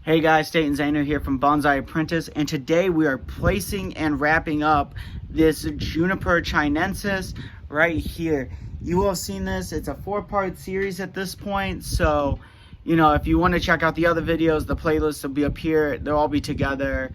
Hey guys, State Zayner here from Bonsai Apprentice, and today we are placing and wrapping up this Juniper chinensis right here. You will have seen this. It's a 4-part series at this point, so if you want to check out the other videos, the playlist will be up here. They'll all be together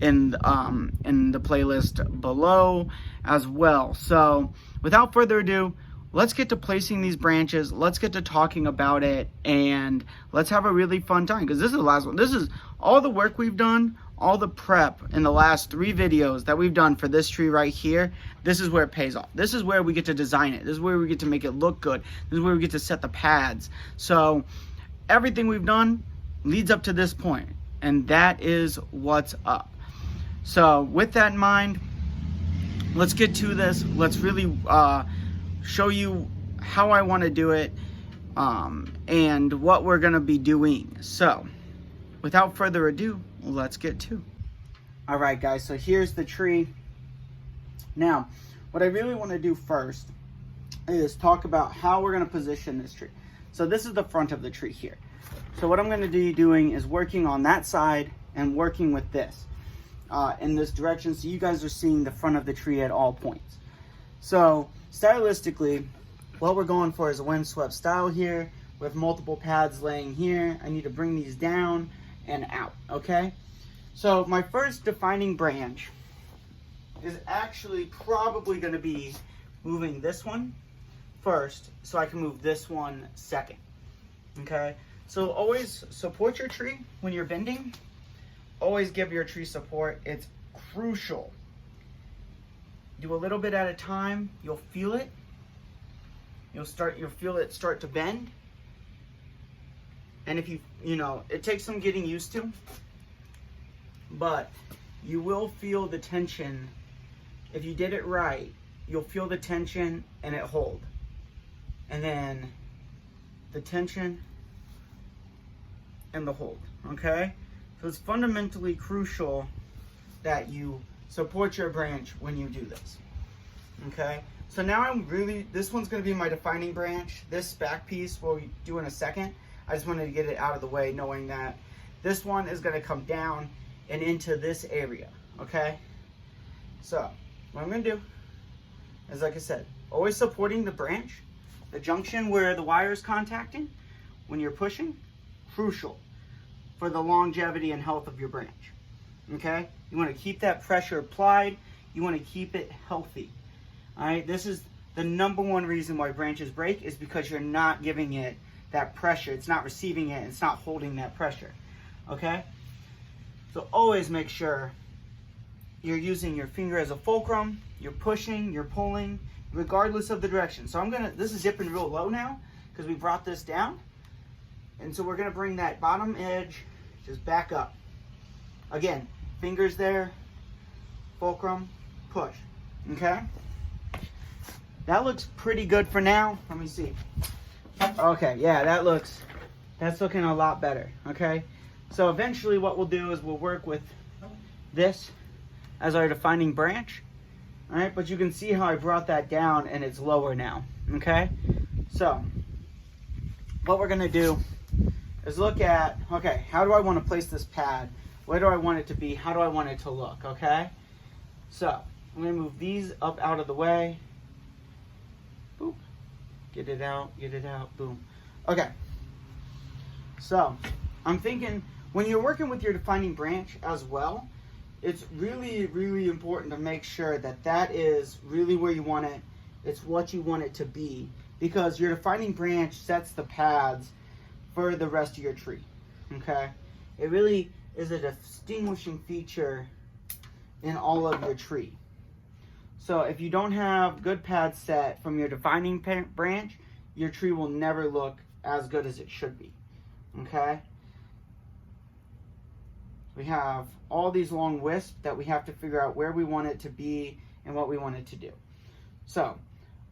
in the playlist below as well. So without further ado, let's get to placing these branches, let's get to talking about it, and let's have a really fun time, because this is the last one. This is all the work we've done, all the prep in the last 3 videos that we've done for this tree right here. This is where it pays off. This is where we get to design it. This is where we get to make it look good. This is where we get to set the pads. So everything we've done leads up to this point, and that is what's up. So with that in mind, let's get to this. Let's really show you how I want to do it and what we're going to be doing. So without further ado, let's get to. All right guys, so here's the tree. Now what I really want to do first is talk about how we're going to position this tree. So this is the front of the tree here. So what I'm going to be doing is working on that side and working with this in this direction, so you guys are seeing the front of the tree at all points. So stylistically, what we're going for is a windswept style here with multiple pads laying here. I need to bring these down and out, okay? So my first defining branch is actually probably going to be moving this one first, so I can move this one second, okay? So always support your tree when you're bending. Always give your tree support. It's crucial. Do a little bit at a time. You'll feel it. You'll feel it start to bend. And if it takes some getting used to, but you will feel the tension. If you did it right, you'll feel the tension and it hold. And then the tension and the hold, okay? So it's fundamentally crucial that you support your branch when you do this, okay? So now this one's gonna be my defining branch. This back piece we'll do in a second. I just wanted to get it out of the way, knowing that this one is gonna come down and into this area, okay? So what I'm gonna do is, like I said, always supporting the branch. The junction where the wire is contacting when you're pushing, crucial for the longevity and health of your branch, okay? You want to keep that pressure applied. You want to keep it healthy, all right? This is the #1 reason why branches break, is because you're not giving it that pressure. It's not receiving it. It's not holding that pressure, okay? So always make sure you're using your finger as a fulcrum. You're pushing, you're pulling, regardless of the direction. So this is zipping real low now because we brought this down. And so we're gonna bring that bottom edge just back up. Again, fingers there, fulcrum, push, okay? That looks pretty good for now. Let me see. Okay, yeah, that's looking a lot better, okay? So eventually what we'll do is we'll work with this as our defining branch, all right? But you can see how I brought that down and it's lower now, okay? So what we're gonna do is look at, okay, how do I want to place this pad? Where do I want it to be? How do I want it to look, okay? So I'm going to move these up out of the way. Boop. Get it out, boom. Okay. So I'm thinking when you're working with your defining branch as well, it's really, really important to make sure that that is really where you want it. It's what you want it to be, because your defining branch sets the pads for the rest of your tree, okay? It really is a distinguishing feature in all of your tree. So if you don't have good pads set from your defining branch, your tree will never look as good as it should be, okay? We have all these long wisps that we have to figure out where we want it to be and what we want it to do. So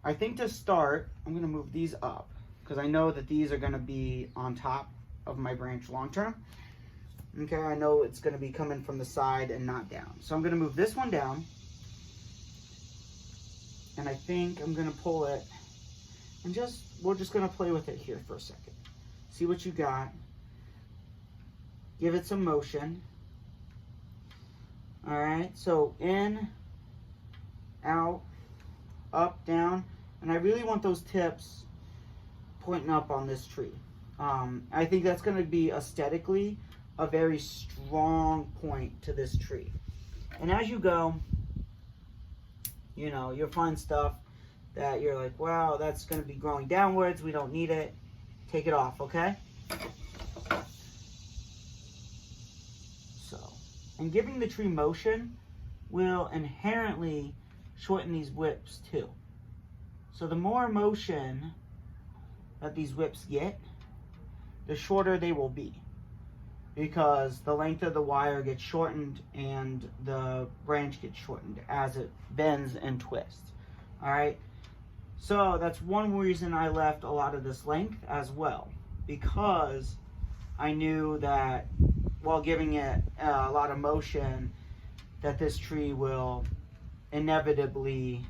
I think to start, I'm gonna move these up, because I know that these are going to be on top of my branch long term. Okay, I know it's going to be coming from the side and not down. So I'm going to move this one down. And I think I'm going to pull it. And we're just going to play with it here for a second. See what you got. give it some motion. All right, so in, out, up, down, and I really want those tips pointing up on this tree. I think that's going to be aesthetically a very strong point to this tree. And as you go, you know, you'll find stuff that you're like, wow, that's going to be growing downwards. We don't need it. Take it off, okay? So, and giving the tree motion will inherently shorten these whips too. So the more motion that these whips get, the shorter they will be, because the length of the wire gets shortened and the branch gets shortened as it bends and twists. All right, so that's one reason I left a lot of this length as well, because I knew that while giving it a lot of motion, that this tree will inevitably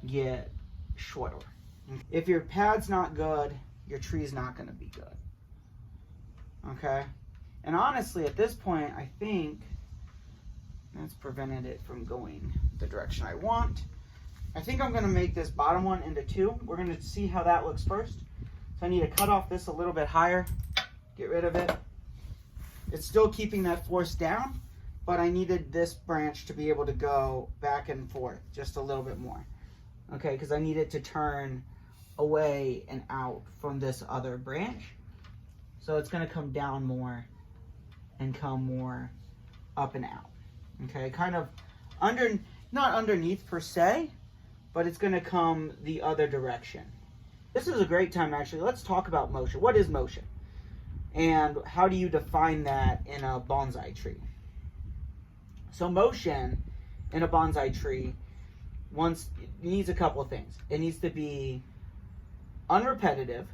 get shorter. If your pad's not good, your tree's not going to be good. Okay? And honestly, at this point, I think that's prevented it from going the direction I want. I think I'm going to make this bottom one into two. We're going to see how that looks first. So I need to cut off this a little bit higher, get rid of it. It's still keeping that force down, but I needed this branch to be able to go back and forth just a little bit more. Okay, because I need it to turn away and out from this other branch. So it's going to come down more and come more up and out. Okay, kind of not underneath per se, but it's going to come the other direction. This is a great time, actually. Let's talk about motion. What is motion? And how do you define that in a bonsai tree? So motion in a bonsai tree needs a couple of things. It needs to be unrepetitive.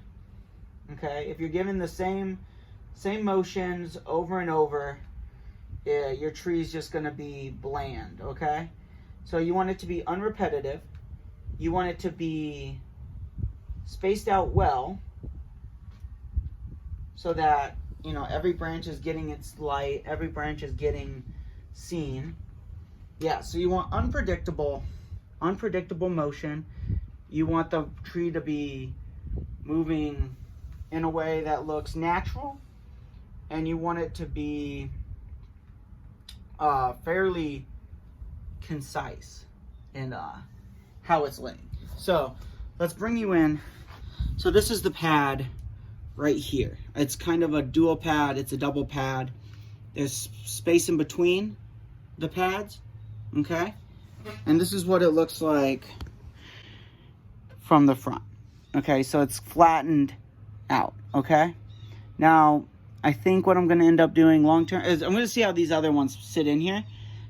Okay, if you're given the same motions over and over, your tree's just going to be bland. Okay, so you want it to be unrepetitive. You want it to be spaced out well, so that, you know, every branch is getting its light, every branch is getting seen. Yeah, so you want unpredictable motion. You want the tree to be moving in a way that looks natural, and you want it to be fairly concise in how it's laying. So let's bring you in. So this is the pad right here. It's kind of a dual pad. It's a double pad. There's space in between the pads. Okay, and this is what it looks like from the front. Okay, so it's flattened out. Okay, now I think what I'm going to end up doing long term is I'm going to see how these other ones sit in here,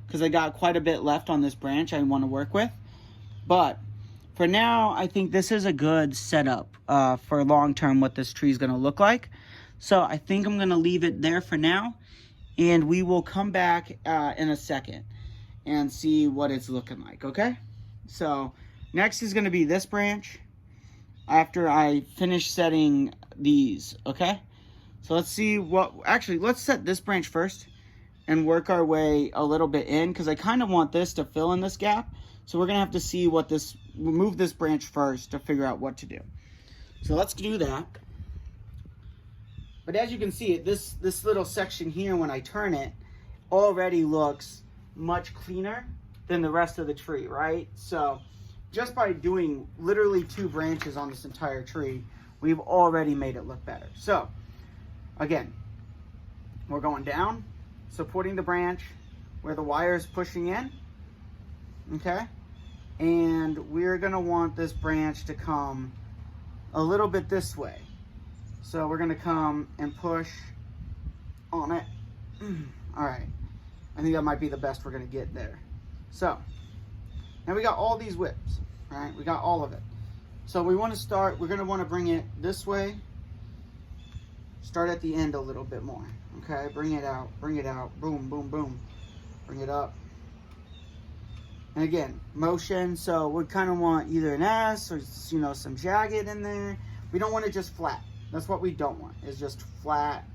because I got quite a bit left on this branch I want to work with. But for now, I think this is a good setup for long term what this tree is going to look like. So I think I'm going to leave it there for now, and we will come back in a second and see what it's looking like. Okay, so next is going to be this branch after I finish setting these. Okay, so let's see let's set this branch first and work our way a little bit in, because I kind of want this to fill in this gap. So we're gonna have to see we'll move this branch first to figure out what to do. So let's do that. But as you can see, this little section here, when I turn it, already looks much cleaner than the rest of the tree, right? So just by doing literally 2 branches on this entire tree, we've already made it look better. So again, we're going down, supporting the branch where the wire is pushing in. Okay, and we're gonna want this branch to come a little bit this way. So we're gonna come and push on it. All right, I think that might be the best we're gonna get there. So now we got all these whips, right? We got all of it. So we want to start, we're gonna want to bring it this way. Start at the end a little bit more. Okay, bring it out, boom, boom, boom. Bring it up. And again, motion, so we kind of want either an S or, you know, some jagged in there. We don't want it just flat. That's what we don't want, is just flat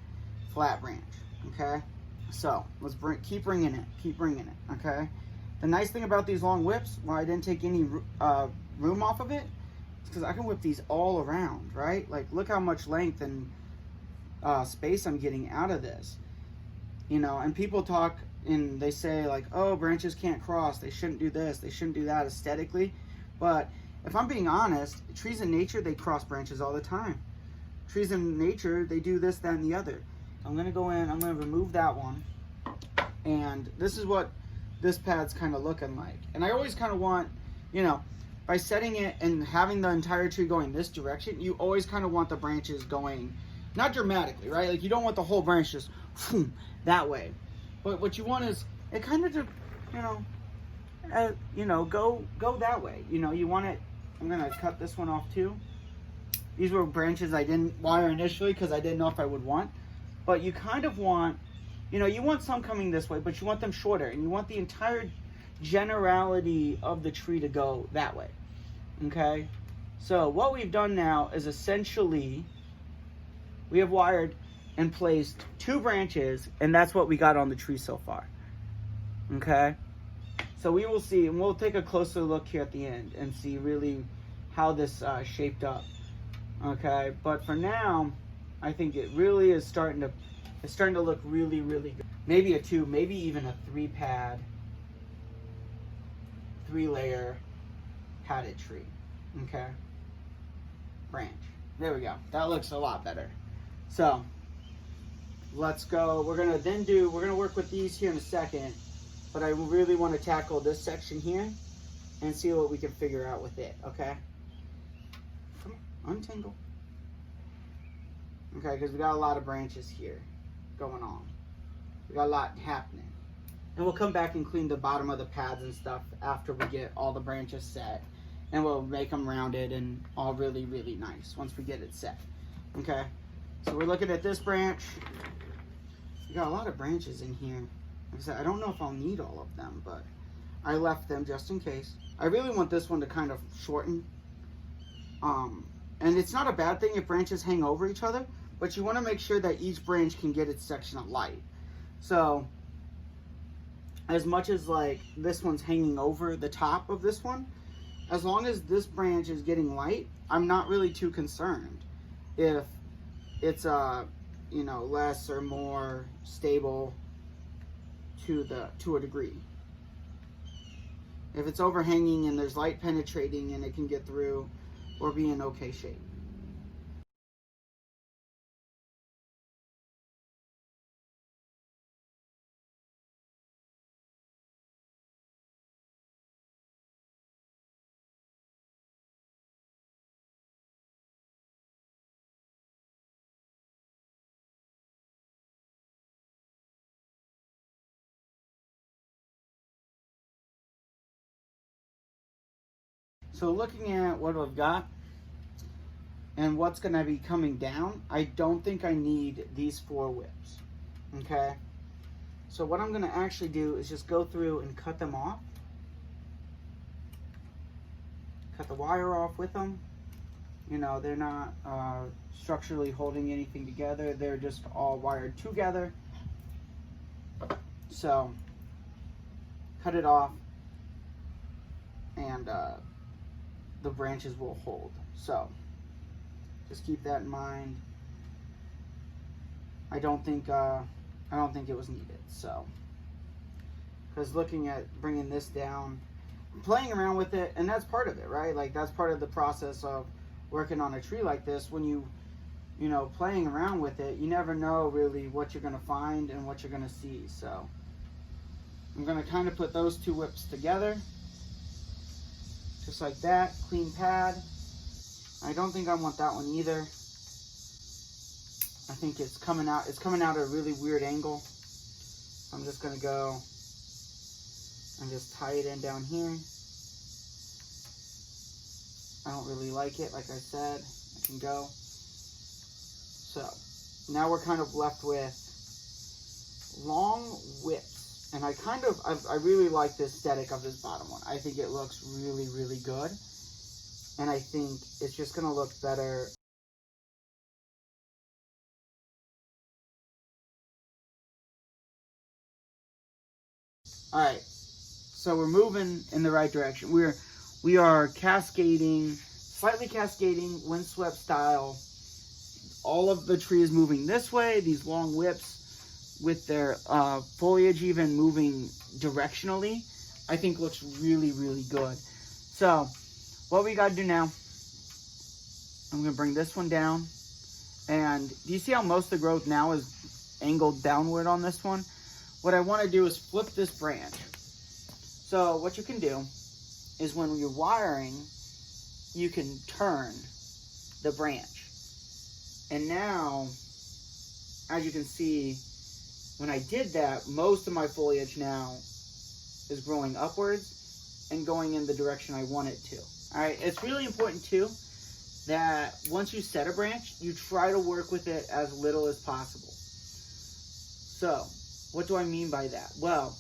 flat branch, okay? So let's keep bringing it, okay? The nice thing about these long whips, why I didn't take any room off of it, is because I can whip these all around, right? Like, look how much length and space I'm getting out of this. You know, and people talk and they say like, oh, branches can't cross, they shouldn't do this, they shouldn't do that aesthetically. But if I'm being honest, trees in nature, they cross branches all the time. Trees in nature, they do this, that, and the other. I'm gonna go in, I'm gonna remove that one. And this is what this pad's kind of looking like. And I always kind of want, you know, by setting it and having the entire tree going this direction, you always kind of want the branches going, not dramatically, right? Like, you don't want the whole branch just that way. But what you want is it kind of, go that way. You know, you want it. I'm gonna cut this one off too. These were branches I didn't wire initially because I didn't know if I would want. But you kind of want, you know, you want some coming this way, but you want them shorter, and you want the entire generality of the tree to go that way. Okay? So what we've done now is essentially we have wired and placed 2 branches, and that's what we got on the tree so far. Okay? So we will see, and we'll take a closer look here at the end and see really how this shaped up. Okay? But for now, I think it really is starting to look really, really good. Maybe a 2, maybe even a 3 pad, 3-layer padded tree. Okay? Branch. There we go. That looks a lot better. So let's go. We're gonna work with these here in a second, but I really want to tackle this section here and see what we can figure out with it. Okay? Come on, untangle. Okay, because we got a lot of branches here going on. We got a lot happening. And we'll come back and clean the bottom of the pads and stuff after we get all the branches set. And we'll make them rounded and all really, really nice once we get it set. Okay? So we're looking at this branch. We got a lot of branches in here. Like I said, I don't know if I'll need all of them, but I left them just in case. I really want this one to kind of shorten. And it's not a bad thing if branches hang over each other, but you want to make sure that each branch can get its section of light. So as much as like this one's hanging over the top of this one, as long as this branch is getting light, I'm not really too concerned if it's less or more stable to a degree. If it's overhanging and there's light penetrating and it can get through, or be in okay shape. So looking at what I've got and what's going to be coming down, I don't think I need these 4 whips. Okay? So what I'm going to actually do is just go through and cut them off. Cut the wire off with them. You know, they're not structurally holding anything together. They're just all wired together. So, cut it off and the branches will hold. So, just keep that in mind. I don't think it was needed. So, because looking at bringing this down, playing around with it, and that's part of it, right? Like, that's part of the process of working on a tree like this. When you know, playing around with it, you never know really what you're going to find and what you're going to see. So I'm going to kind of put those 2 whips together, just like that. Clean pad. I don't think I want that one either. I think it's coming out at a really weird angle. So I'm just going to go and just tie it in down here. I don't really like it, like I said. I can go. So now we're kind of left with long whips. And I really like the aesthetic of this bottom one. I think it looks really, really good. And I think it's just going to look better All right, so we're moving in the right direction. We are cascading, slightly cascading, windswept style. All of the tree is moving this way. These long whips with their foliage even moving directionally, I think looks really, really good. So what we got to do now, I'm going to bring this one down. And do you see how most of the growth now is angled downward on this one? What I want to do is flip this branch. So what you can do is when you're wiring, you can turn the branch. And now, as you can see, when I did that, most of my foliage now is growing upwards and going in the direction I want it to. All right, it's really important too that once you set a branch, you try to work with it as little as possible. So, what do I mean by that? Well,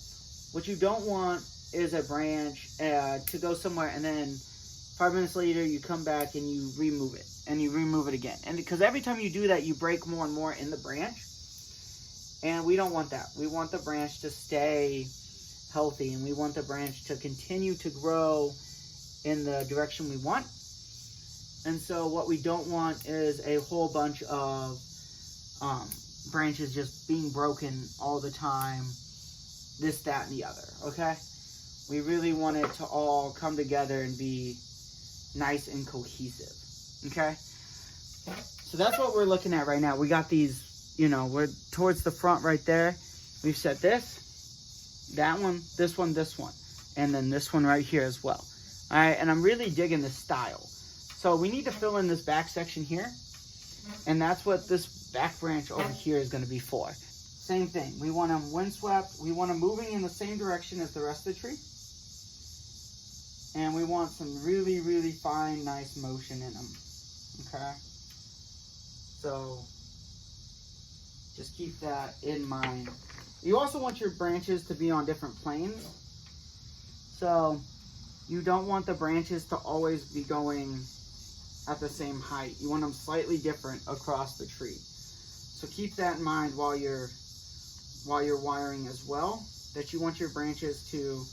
what you don't want is a branch to go somewhere and then 5 minutes later you come back and you remove it. And you remove it again. And because every time you do that, you break more and more in the branch. And we don't want that. We want the branch to stay healthy. And we want the branch to continue to grow in the direction we want. And so what we don't want is a whole bunch of branches just being broken all the time. This, that, and the other. Okay? We really want it to all come together and be nice and cohesive. Okay, so that's what we're looking at right now. We got these, you know, we're towards the front right there. We've set this, that one, and then this one right here as well. All right, and I'm really digging this style. So we need to fill in this back section here, and that's what this back branch over here is going to be for. Same thing. We want them windswept. We want them moving in the same direction as the rest of the tree. And we want some really, really fine, nice motion in them. Okay, so just keep that in mind. You also want your branches to be on different planes. So you don't want the branches to always be going at the same height. You want them slightly different across the tree. So keep that in mind while you're wiring as well, that you want your branches to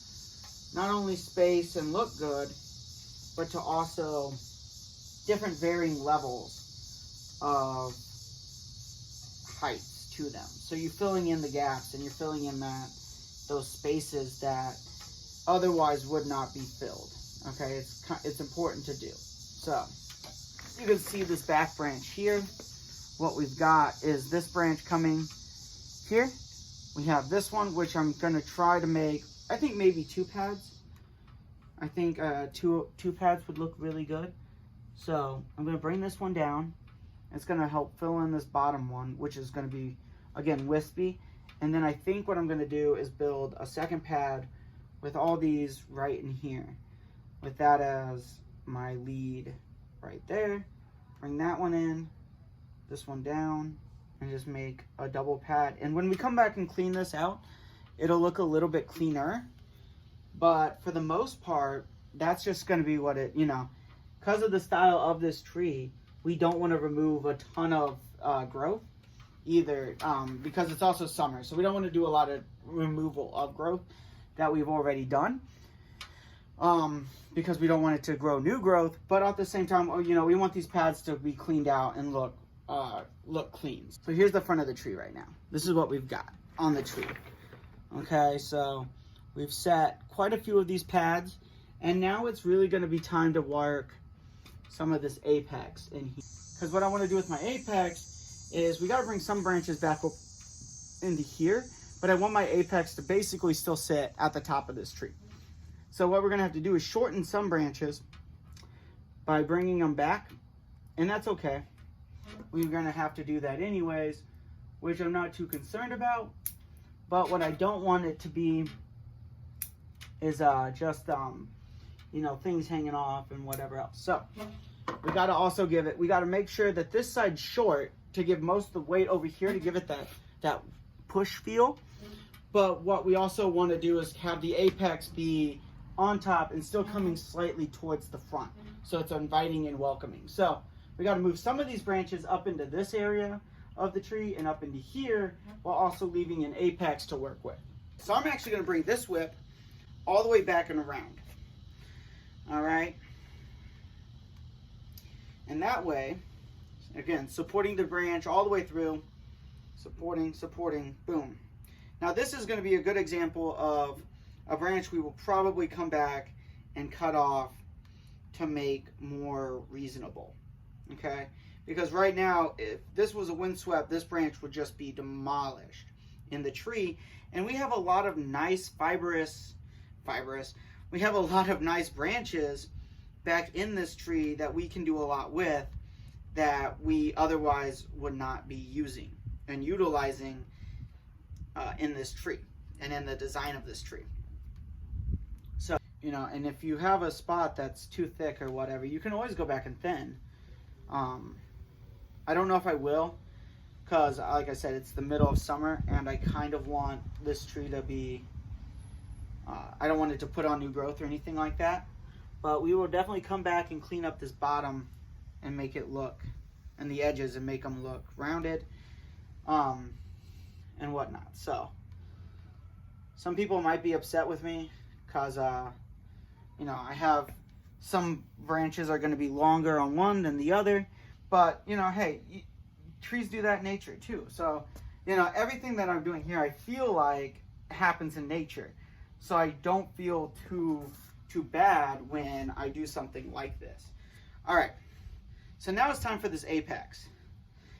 not only space and look good, but to also different varying levels of heights to them. So you're filling in the gaps and you're filling in those spaces that otherwise would not be filled. Okay, it's important to do. So you can see this back branch here. What we've got is this branch coming here. We have this one, which I'm going to try to make, I think maybe 2 pads. I think two pads would look really good. So I'm going to bring this one down. It's going to help fill in this bottom one, which is going to be, again, wispy. And then I think what I'm going to do is build a second pad with all these right in here. With that as my lead right there. Bring that one in, this one down, and just make a double pad. And when we come back and clean this out, it'll look a little bit cleaner. But for the most part, that's just going to be what it, you know, because of the style of this tree, we don't want to remove a ton of growth either, because it's also summer. So we don't want to do a lot of removal of growth that we've already done, because we don't want it to grow new growth. But at the same time, you know, we want these pads to be cleaned out and look clean. So here's the front of the tree right now. This is what we've got on the tree. Okay, so we've set quite a few of these pads, and now it's really going to be time to work some of this apex in here. Because what I want to do with my apex is we got to bring some branches back up into here, but I want my apex to basically still sit at the top of this tree. So what we're going to have to do is shorten some branches by bringing them back, and that's okay. We're going to have to do that anyways, which I'm not too concerned about. But what I don't want it to be is just, you know, things hanging off and whatever else. So we got to also we got to make sure that this side's short to give most of the weight over here to give it that push feel. But what we also want to do is have the apex be on top and still coming slightly towards the front. So it's inviting and welcoming. So we got to move some of these branches up into this area of the tree and up into here, while also leaving an apex to work with. So I'm actually going to bring this whip all the way back and around. All right. And that way, again, supporting the branch all the way through, supporting, boom. Now this is going to be a good example of a branch we will probably come back and cut off to make more reasonable, okay? Because right now, if this was a windswept, this branch would just be demolished in the tree. And we have a lot of nice we have a lot of nice branches back in this tree that we can do a lot with that we otherwise would not be using and utilizing in this tree and in the design of this tree. So, you know, and if you have a spot that's too thick or whatever, you can always go back and thin. I don't know if I will, because like I said, it's the middle of summer and I kind of want this tree to be, I don't want it to put on new growth or anything like that, but we will definitely come back and clean up this bottom and make it look, and the edges, and make them look rounded and whatnot. So some people might be upset with me because you know, I have some branches are going to be longer on one than the other, but you know, hey, trees do that in nature too. So you know, everything that I'm doing here, I feel like happens in nature, so I don't feel too bad when I do something like this. All right, so now it's time for this apex.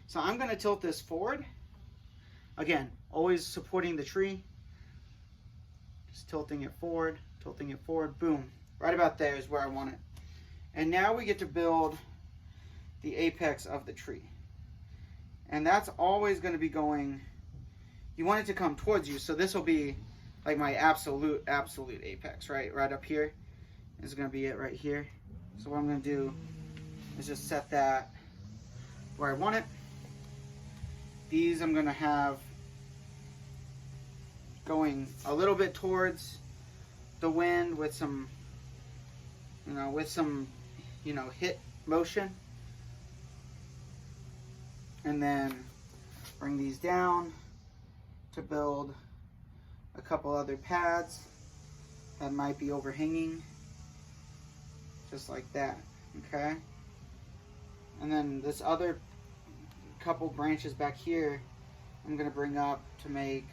So I'm going to tilt this forward. Again, always supporting the tree. Just tilting it forward, boom. Right about there is where I want it. And now we get to build the apex of the tree. And that's always going to be going, you want it to come towards you, so this will be like my absolute apex, right? Right up here is going to be it right here. So what I'm going to do is just set that where I want it. These I'm going to have going a little bit towards the wind with some, hit motion. And then bring these down to build a couple other pads that might be overhanging, just like that, okay? And then this other couple branches back here, I'm gonna bring up to make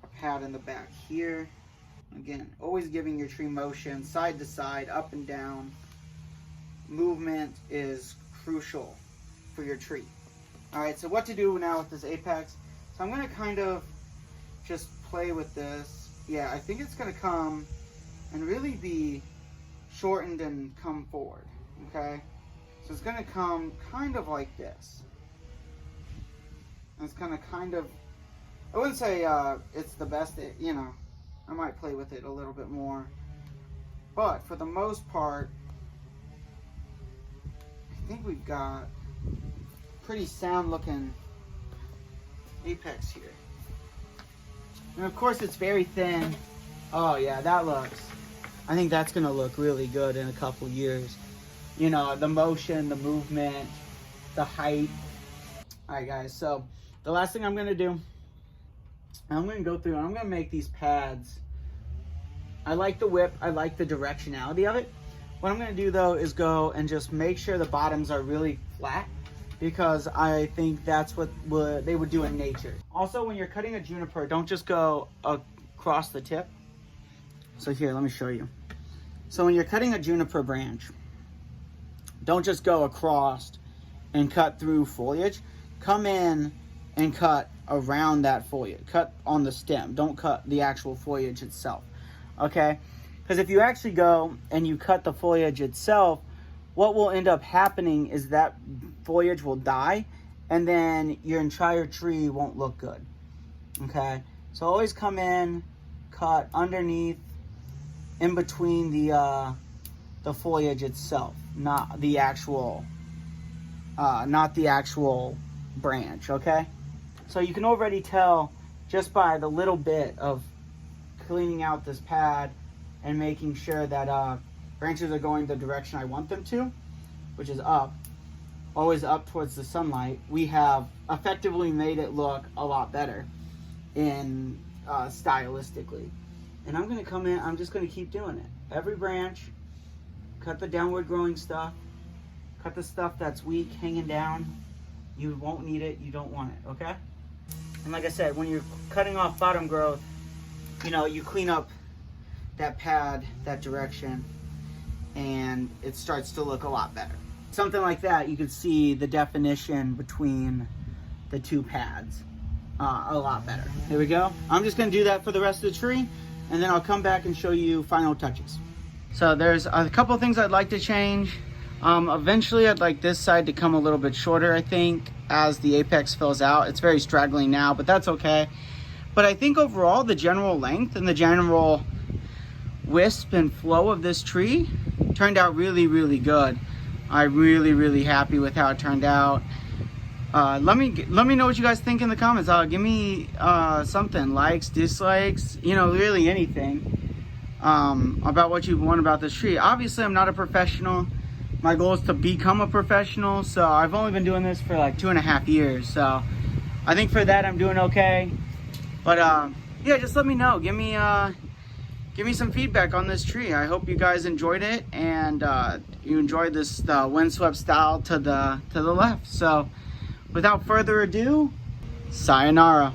a pad in the back here. Again, always giving your tree motion, side to side, up and down. Movement is crucial for your tree. All right, so what to do now with this apex? So I'm gonna kind of just play with this. Yeah, I think it's gonna come and really be shortened and come forward, okay? So it's gonna come kind of like this. And it's gonna kind of, I wouldn't say it's the best, I might play with it a little bit more. But for the most part, I think we've got pretty sound looking apex here. And of course it's very thin. Oh yeah, I think that's gonna look really good in a couple years. You know, the motion, the movement, the height. All right guys, so the last thing I'm gonna do, I'm gonna go through and I'm gonna make these pads. I like the whip, I like the directionality of it. What I'm gonna do though is go and just make sure the bottoms are really flat, because I think that's what they would do in nature. Also, when you're cutting a juniper, don't just go across the tip. So here, let me show you. So when you're cutting a juniper branch, don't just go across and cut through foliage. Come in and cut around that foliage. Cut on the stem. Don't cut the actual foliage itself. Okay? Because if you actually go and you cut the foliage itself, what will end up happening is that foliage will die, and then your entire tree won't look good. Okay? So always come in, cut underneath, in between the foliage itself, not the actual branch. Okay? So you can already tell just by the little bit of cleaning out this pad and making sure that branches are going the direction I want them to, which is up, always up towards the sunlight. We have effectively made it look a lot better in stylistically. And I'm gonna come in, I'm just gonna keep doing it. Every branch, cut the downward growing stuff, cut the stuff that's weak, hanging down. You won't need it, you don't want it, okay? And like I said, when you're cutting off bottom growth, you know, you clean up that pad, that direction, and it starts to look a lot better. Something like that, you can see the definition between the two pads a lot better. Here we go. I'm just gonna do that for the rest of the tree, and then I'll come back and show you final touches. So there's a couple things I'd like to change. Eventually I'd like this side to come a little bit shorter, I think, as the apex fills out. It's very straggling now, but that's okay. But I think overall the general length and the general wisp and flow of this tree turned out really, really good. I'm really happy with how it turned out. Let me know what you guys think in the comments. Give me something, likes, dislikes, you know, really anything about what you want about this tree. Obviously I'm not a professional. My goal is to become a professional, so I've only been doing this for like 2.5 years, so I think for that I'm doing okay. But yeah, just let me know. Give me some feedback on this tree. I hope you guys enjoyed it, and you enjoyed this windswept style to the left. So without further ado, sayonara.